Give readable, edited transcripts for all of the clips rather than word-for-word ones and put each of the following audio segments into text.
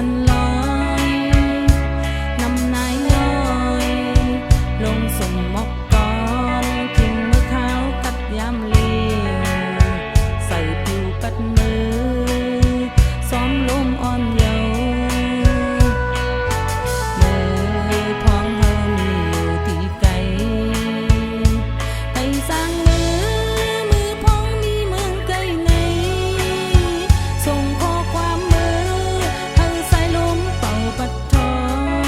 สันลอยนำนายลอยลงสมมกกอนทิ้งมือเท้ากัดยามเลียวใส่ผิวกัดมือซ้อมลมอ่อนเยาว์มือพองเฮามีอยู่ที่ไกลไปสร้างมือพองมีเมืองไกลในส่งข้อความมือเฮาใส่ลมเป่าปัดทอง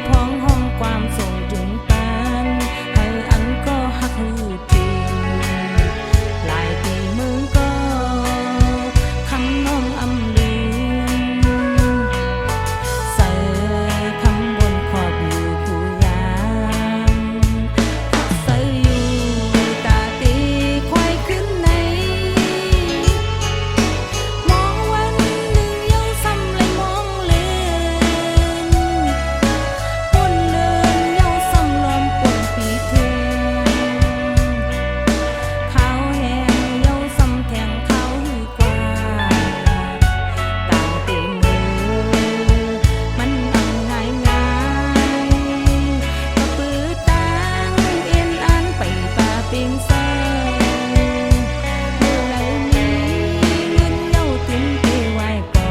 พองห้องความส่งถึงปานเฮาอันก็ฮักหูจริงหลายปีมือก็คำน้องอำลืมใส่คำบนขอบอยู่ผู้ยามพักใส่อยู่ตาตีควายขึ้นในมองวันหนึ่งยังซ้ำเลยมองเลือนปนเลือนยังซ้ำลมปนปีเทือนขาวแห้งยังซ้ำแทงเขาดีกว่าต่างตีมือมันอังง่ายก็ปื้อตางเอ็นอันไปป่าเปียงเซอเมื่อไหร่มีเงินเย้าถึงเกไหวก่อ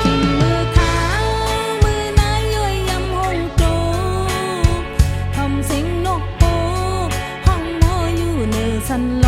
ทิ้งมือเท้ามือนายย้อยยำห้องโจกทำเสียงนกโป๊กห้องโมอยู่เนื้อสันล